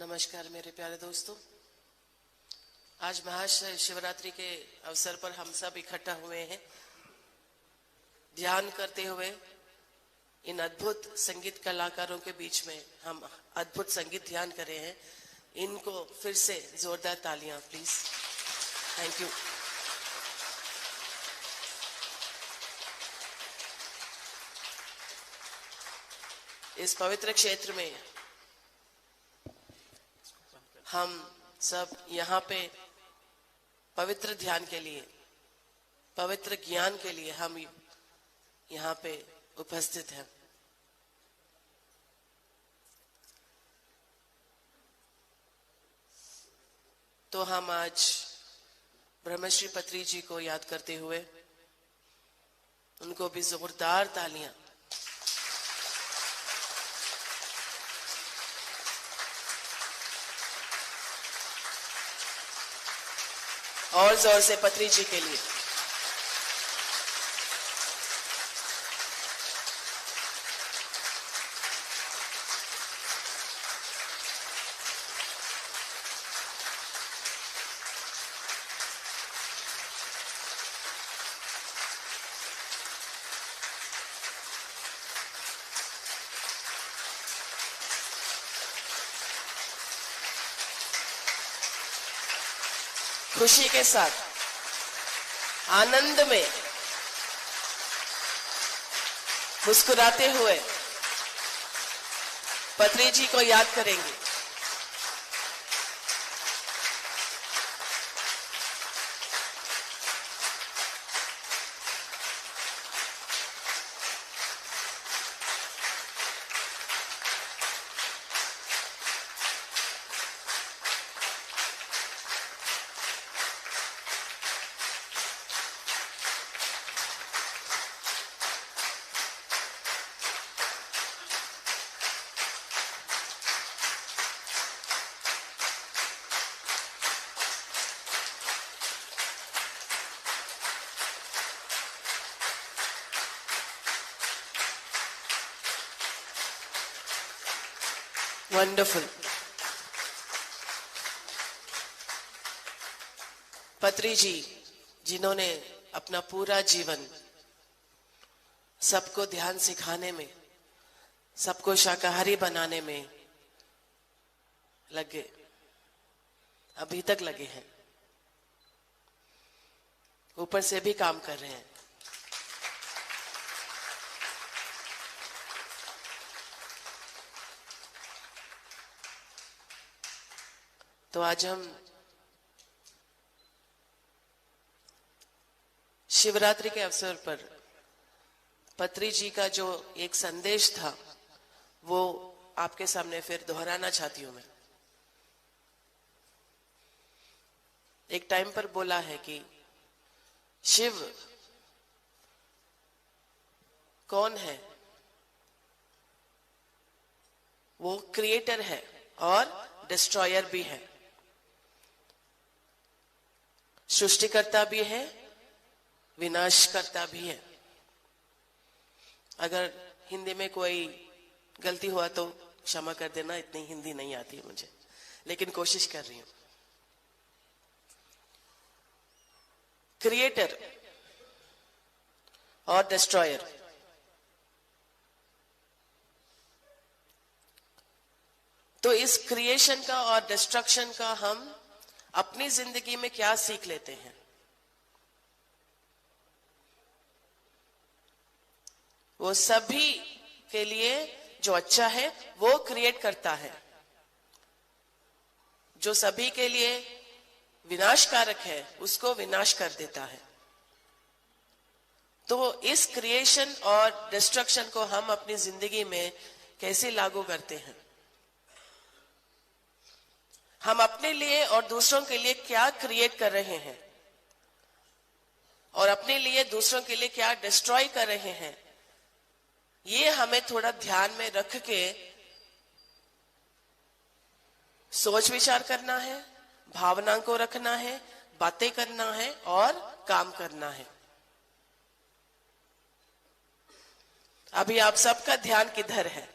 नमस्कार मेरे प्यारे दोस्तों। आज महाशिवरात्रि के अवसर पर हम सब इकट्ठा हुए हैं ध्यान करते हुए। इन अद्भुत संगीत कलाकारों के बीच में हम अद्भुत संगीत ध्यान कर रहे हैं। इनको फिर से जोरदार तालियां प्लीज। Thank you. इस पवित्र क्षेत्र में हम सब यहाँ पे पवित्र ध्यान के लिए, पवित्र ज्ञान के लिए हम यहाँ पे उपस्थित हैं। तो हम आज ब्रह्मश्री पत्री जी को याद करते हुए उनको भी जोरदार तालियां। और जोर से पत्री जी के लिए। खुशी के साथ, आनंद में, मुस्कुराते हुए पत्री जी को याद करेंगे। वंडरफुल। पत्री जी जिन्होंने अपना पूरा जीवन सबको ध्यान सिखाने में, सबको शाकाहारी बनाने में लगे, अभी तक लगे हैं, ऊपर से भी काम कर रहे हैं। तो आज हम शिवरात्रि के अवसर पर पत्री जी का जो एक संदेश था वो आपके सामने फिर दोहराना चाहती हूं मैं। एक टाइम पर बोला है कि शिव कौन है? वो क्रिएटर है और डिस्ट्रॉयर भी है, सृष्टिकर्ता भी है, विनाशकर्ता भी है। अगर हिंदी में कोई गलती हुआ तो क्षमा कर देना, इतनी हिंदी नहीं आती है मुझे, लेकिन कोशिश कर रही हूं। क्रिएटर और डिस्ट्रॉयर, तो इस क्रिएशन का और डिस्ट्रक्शन का हम अपनी जिंदगी में क्या सीख लेते हैं? वो सभी के लिए जो अच्छा है वो क्रिएट करता है, जो सभी के लिए विनाशकारक है उसको विनाश कर देता है। तो इस क्रिएशन और डिस्ट्रक्शन को हम अपनी जिंदगी में कैसे लागू करते हैं? हम अपने लिए और दूसरों के लिए क्या क्रिएट कर रहे हैं और अपने लिए दूसरों के लिए क्या डिस्ट्रॉय कर रहे हैं, ये हमें थोड़ा ध्यान में रख के सोच विचार करना है, भावना को रखना है, बातें करना है और काम करना है। अभी आप सबका ध्यान किधर है?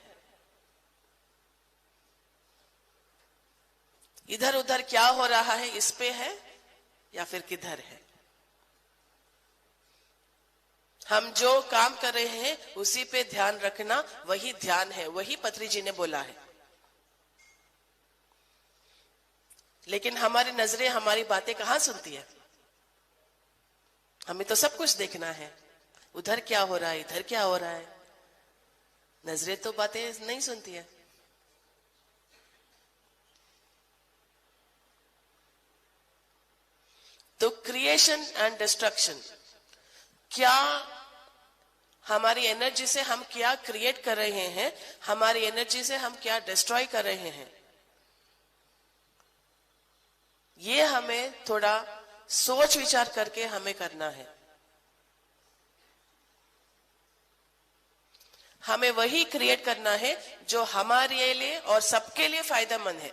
इधर उधर क्या हो रहा है इस पे है या फिर किधर है। हम जो काम कर रहे हैं उसी पे ध्यान रखना, वही ध्यान है, वही पत्री जी ने बोला है। लेकिन हमारी नजरें हमारी बातें कहां सुनती है। हमें तो सब कुछ देखना है, उधर क्या हो रहा है इधर क्या हो रहा है, नजरें तो बातें नहीं सुनती है। तो क्रिएशन एंड डिस्ट्रक्शन, क्या हमारी एनर्जी से हम क्या क्रिएट कर रहे हैं, हमारी एनर्जी से हम क्या डिस्ट्रॉय कर रहे हैं, ये हमें थोड़ा सोच विचार करके हमें करना है। हमें वही क्रिएट करना है जो हमारे लिए और सबके लिए फायदेमंद है।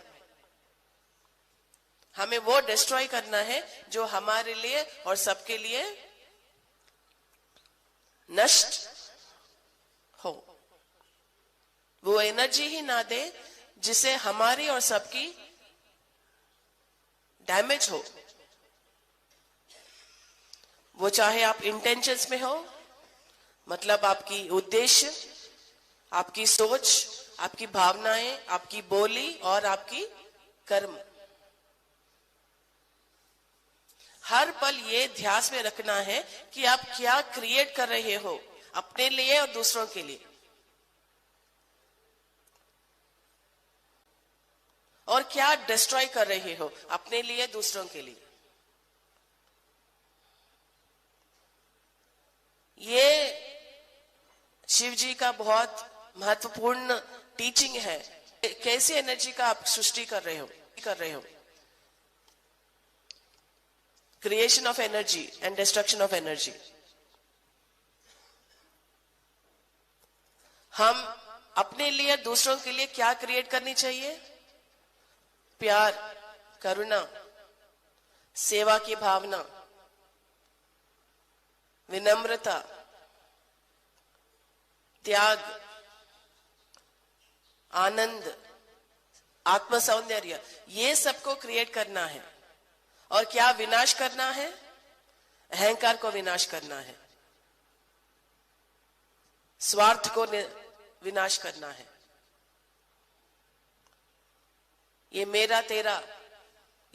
हमें वो डिस्ट्रॉय करना है जो हमारे लिए और सबके लिए नष्ट हो, वो एनर्जी ही ना दे जिसे हमारी और सबकी डैमेज हो। वो चाहे आप इंटेंशंस में हो, मतलब आपकी उद्देश्य, आपकी सोच, आपकी भावनाएं, आपकी बोली और आपकी कर्म, हर पल ये ध्यान में रखना है कि आप क्या क्रिएट कर रहे हो अपने लिए और दूसरों के लिए, और क्या डिस्ट्रॉय कर रहे हो अपने लिए दूसरों के लिए। ये शिव जी का बहुत महत्वपूर्ण टीचिंग है। कैसी एनर्जी का आप सृष्टि कर रहे हो। Creation of energy and destruction of energy. हम अपने लिए दूसरों के लिए क्या क्रिएट करनी चाहिए, प्यार, करुणा, सेवा की भावना, विनम्रता, त्याग, आनंद, आत्म सौंदर्य, ये सबको क्रिएट करना है। और क्या विनाश करना है, अहंकार को विनाश करना है, स्वार्थ को विनाश करना है, ये मेरा तेरा,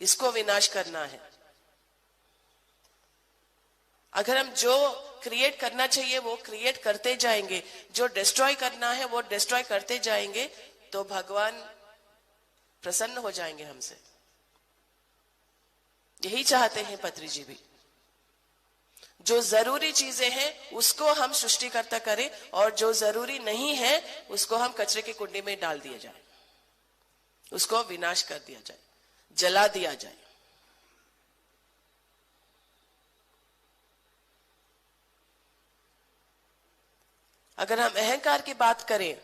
इसको विनाश करना है। अगर हम जो क्रिएट करना चाहिए वो क्रिएट करते जाएंगे, जो डिस्ट्रॉय करना है वो डिस्ट्रॉय करते जाएंगे, तो भगवान प्रसन्न हो जाएंगे हमसे। यही चाहते हैं पत्री जी भी। जो जरूरी चीजें हैं उसको हम सृष्टिकर्ता करें, और जो जरूरी नहीं है उसको हम कचरे की कुंडी में डाल दिया जाए, उसको विनाश कर दिया जाए, जला दिया जाए। अगर हम अहंकार की बात करें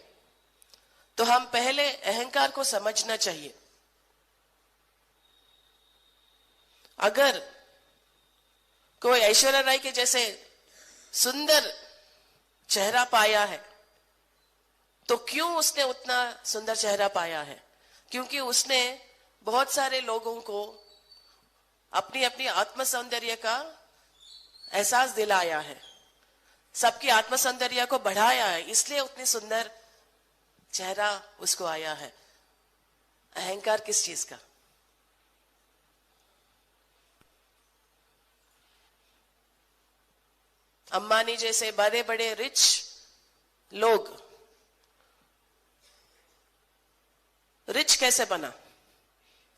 तो हम पहले अहंकार को समझना चाहिए। अगर कोई ऐश्वर्या राय के जैसे सुंदर चेहरा पाया है तो क्यों उसने उतना सुंदर चेहरा पाया है? क्योंकि उसने बहुत सारे लोगों को अपनी अपनी आत्म सौंदर्य का एहसास दिलाया है, सबकी आत्म सौंदर्य को बढ़ाया है, इसलिए उतनी सुंदर चेहरा उसको आया है। अहंकार किस चीज का? अंबानी जैसे बड़े बड़े रिच लोग, रिच कैसे बना,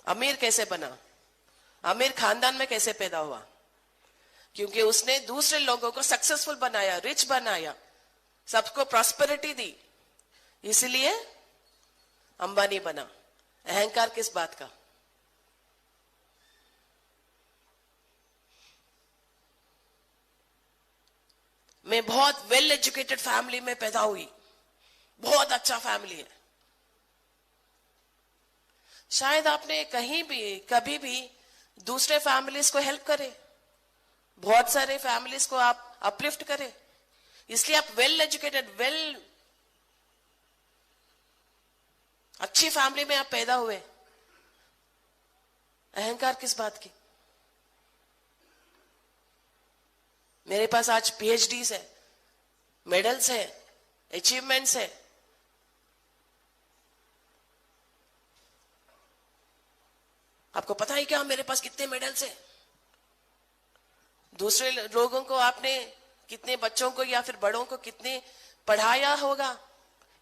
अमीर कैसे बना, अमीर खानदान में कैसे पैदा हुआ? क्योंकि उसने दूसरे लोगों को सक्सेसफुल बनाया, रिच बनाया, सबको प्रॉस्पेरिटी दी, इसलिए अंबानी बना। अहंकार किस बात का? मैं बहुत वेल एजुकेटेड फैमिली में पैदा हुई, बहुत अच्छा फैमिली है। शायद आपने कहीं भी कभी भी दूसरे फैमिलीज को हेल्प करे, बहुत सारे फैमिलीज को आप अपलिफ्ट करें, इसलिए आप वेल एजुकेटेड, अच्छी फैमिली में आप पैदा हुए। अहंकार किस बात की? मेरे पास आज पीएचडीज है, मेडल्स है, अचीवमेंट्स है, आपको पता है क्या मेरे पास कितने मेडल्स है? दूसरे लोगों को आपने कितने बच्चों को या फिर बड़ों को कितने पढ़ाया होगा,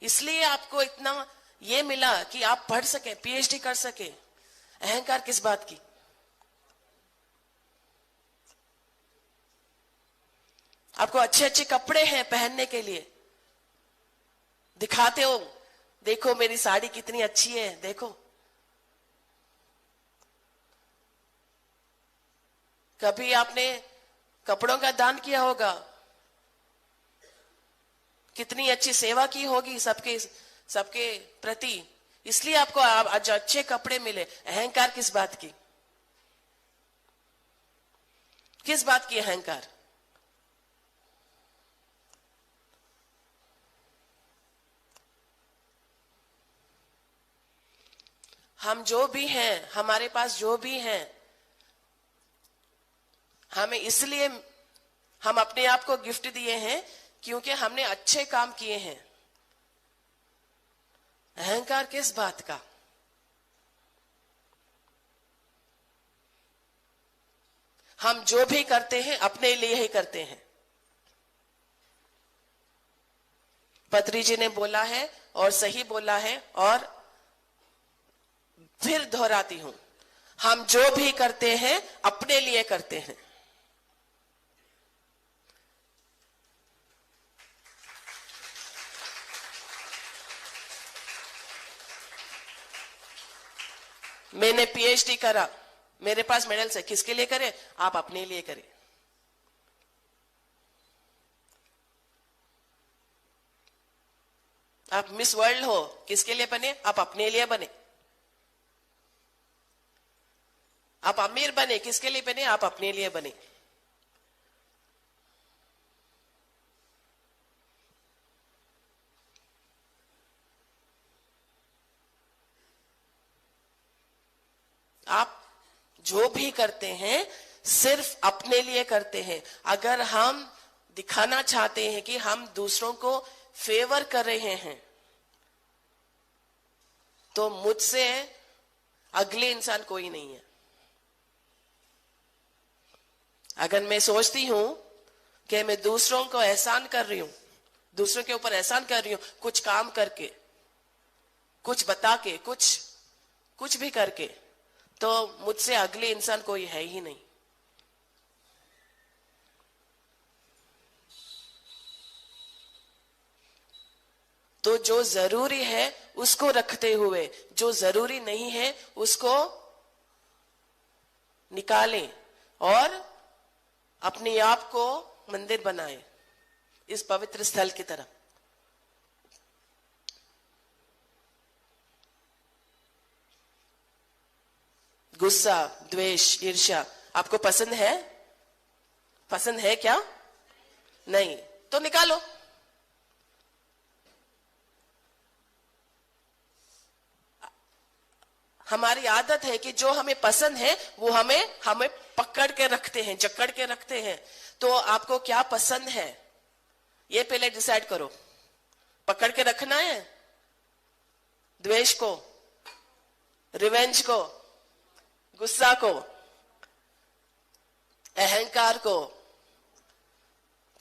इसलिए आपको इतना ये मिला कि आप पढ़ सके, पीएचडी कर सके। अहंकार किस बात की? आपको अच्छे अच्छे कपड़े हैं पहनने के लिए, दिखाते हो, देखो मेरी साड़ी कितनी अच्छी है, देखो। कभी आपने कपड़ों का दान किया होगा, कितनी अच्छी सेवा की होगी सबके सबके प्रति, इसलिए आपको आज अच्छे कपड़े मिले। अहंकार किस बात की? किस बात की अहंकार? हम जो भी हैं, हमारे पास जो भी हैं, हमें इसलिए हम अपने आप को गिफ्ट दिए हैं क्योंकि हमने अच्छे काम किए हैं। अहंकार किस बात का? हम जो भी करते हैं अपने लिए ही करते हैं। पत्री जी ने बोला है और सही बोला है, और फिर दोहराती हूं, हम जो भी करते हैं अपने लिए करते हैं। मैंने पीएचडी करा, मेरे पास मेडल्स है, किसके लिए करें? आप अपने लिए करें। आप मिस वर्ल्ड हो, किसके लिए बने? आप अपने लिए बने। आप अमीर बने, किसके लिए बने? आप अपने लिए बने। आप जो भी करते हैं सिर्फ अपने लिए करते हैं। अगर हम दिखाना चाहते हैं कि हम दूसरों को फेवर कर रहे हैं, तो मुझसे अगले इंसान कोई नहीं है। अगर मैं सोचती हूं कि मैं दूसरों को एहसान कर रही हूं, दूसरों के ऊपर एहसान कर रही हूं, कुछ काम करके, कुछ बता के, कुछ भी करके, तो मुझसे अगले इंसान कोई है ही नहीं। तो जो जरूरी है उसको रखते हुए जो जरूरी नहीं है उसको निकालें और अपने आप को मंदिर बनाएं इस पवित्र स्थल की तरह। गुस्सा, द्वेष, ईर्ष्या आपको पसंद है? पसंद है क्या? नहीं तो निकालो। हमारी आदत है कि जो हमें पसंद है वो हमें पकड़ के रखते हैं, जकड़ के रखते हैं। तो आपको क्या पसंद है ये पहले डिसाइड करो। पकड़ के रखना है द्वेष को, रिवेंज को, गुस्सा को, अहंकार को,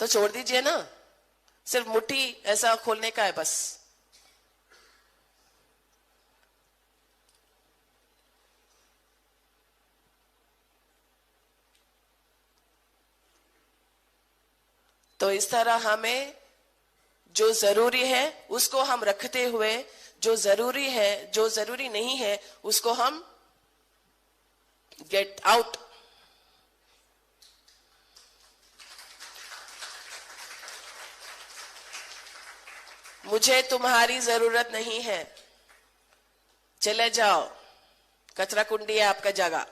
तो छोड़ दीजिए ना। सिर्फ मुट्ठी ऐसा खोलने का है बस। तो इस तरह हमें जो जरूरी है उसको हम रखते हुए, जो जरूरी है, जो जरूरी नहीं है उसको हम गेट आउट। मुझे तुम्हारी जरूरत नहीं है, चले जाओ, कचरा कुंडी है आपका जगह।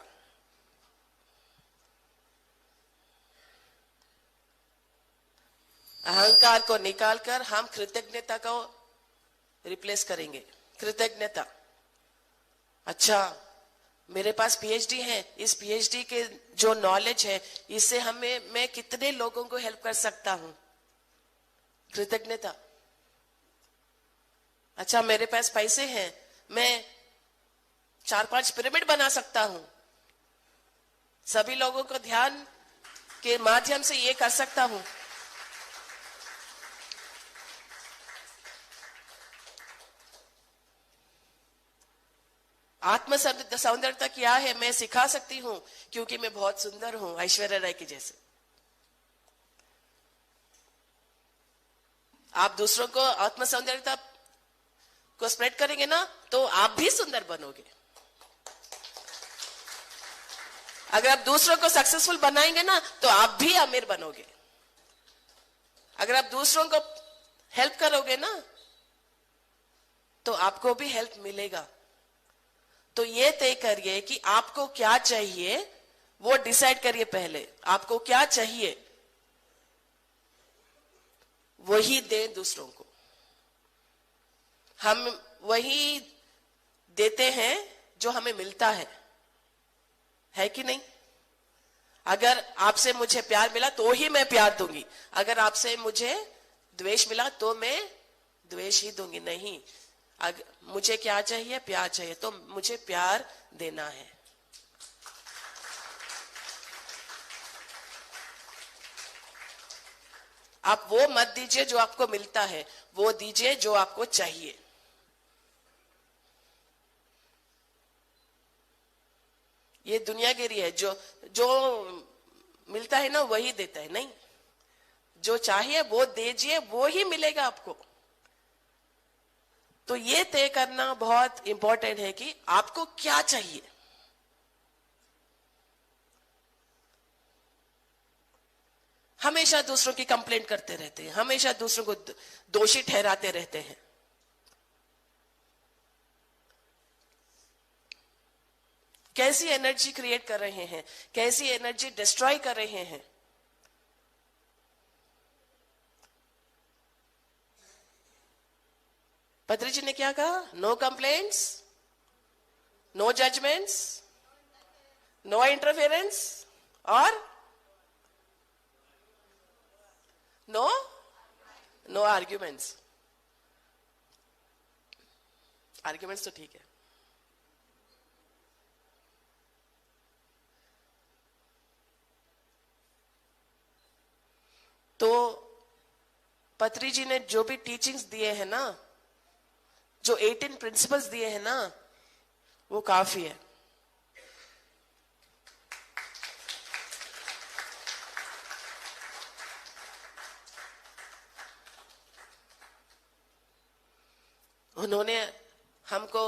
अहंकार को निकालकर हम कृतज्ञता को रिप्लेस करेंगे। कृतज्ञता, अच्छा मेरे पास पीएचडी है, इस पीएचडी के जो नॉलेज है इससे मैं कितने लोगों को हेल्प कर सकता हूं, कृतज्ञता। अच्छा, मेरे पास पैसे हैं, मैं 4-5 पिरामिड बना सकता हूं, सभी लोगों को ध्यान के माध्यम से ये कर सकता हूं। आत्म सौंदर्यता क्या है मैं सिखा सकती हूं, क्योंकि मैं बहुत सुंदर हूं, ऐश्वर्या राय के जैसे। आप दूसरों को आत्म सौंदर्यता को स्प्रेड करेंगे ना, तो आप भी सुंदर बनोगे। अगर आप दूसरों को सक्सेसफुल बनाएंगे ना, तो आप भी अमीर बनोगे। अगर आप दूसरों को हेल्प करोगे ना, तो आपको भी हेल्प मिलेगा। तो ये तय करिए कि आपको क्या चाहिए, वो डिसाइड करिए पहले। आपको क्या चाहिए वही दें दूसरों को। हम वही देते हैं जो हमें मिलता है कि नहीं? अगर आपसे मुझे प्यार मिला तो ही मैं प्यार दूंगी, अगर आपसे मुझे द्वेष मिला तो मैं द्वेष ही दूंगी। नहीं, अगर मुझे क्या चाहिए, प्यार चाहिए, तो मुझे प्यार देना है। आप वो मत दीजिए जो आपको मिलता है, वो दीजिए जो आपको चाहिए। ये दुनियागिरी है, जो मिलता है ना वही देता है। नहीं, जो चाहिए वो दीजिए, वो ही मिलेगा आपको। तो ये तय करना बहुत इंपॉर्टेंट है कि आपको क्या चाहिए। हमेशा दूसरों की कंप्लेंट करते रहते हैं, हमेशा दूसरों को दोषी ठहराते रहते हैं। कैसी एनर्जी क्रिएट कर रहे हैं, कैसी एनर्जी डिस्ट्रॉय कर रहे हैं। पत्री जी ने क्या कहा? No complaints, no judgements, no interference और नो आर्ग्यूमेंट्स। आर्ग्यूमेंट्स तो ठीक है। तो पत्री जी ने जो भी टीचिंग्स दिए हैं ना, जो 18 प्रिंसिपल्स दिए हैं ना, वो काफी है। उन्होंने हमको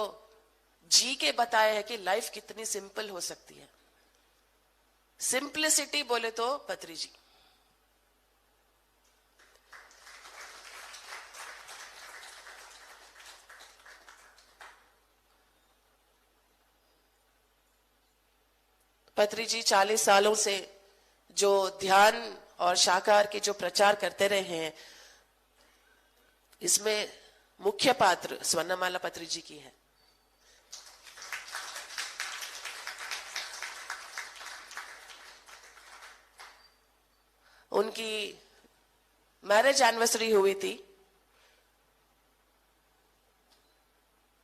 जी के बताया है कि लाइफ कितनी सिंपल हो सकती है। सिंप्लिसिटी बोले तो पत्री जी। पत्री जी 40 सालों से जो ध्यान और शाकाहार के जो प्रचार करते रहे हैं, इसमें मुख्य पात्र स्वर्णमाला पत्री जी की है। उनकी मैरिज एनिवर्सरी हुई थी,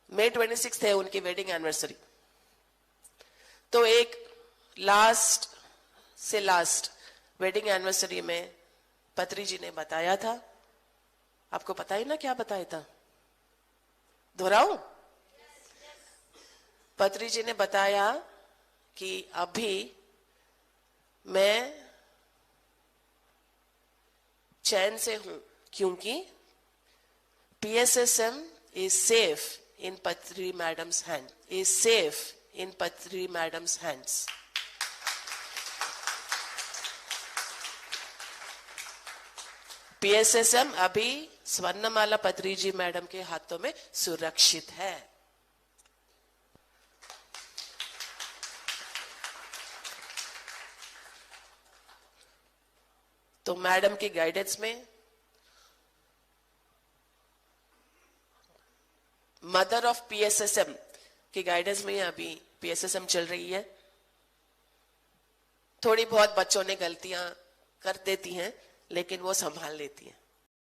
May 26 है उनकी वेडिंग एनिवर्सरी। तो एक लास्ट वेडिंग एनिवर्सरी में पत्री जी ने बताया था, आपको पता ही ना क्या बताया था, दोहराऊं? पत्री जी ने बताया कि अभी मैं चैन से हूं क्योंकि PSSM is safe in Patri madam's hand, is safe in Patri madam's hands. PSSM अभी स्वर्णमाला पत्री जी मैडम के हाथों में सुरक्षित है। तो मैडम की गाइडेंस में मदर ऑफ PSSM की गाइडेंस में अभी PSSM चल रही है। थोड़ी बहुत बच्चों ने गलतियां कर देती हैं, लेकिन वो संभाल लेती हैं।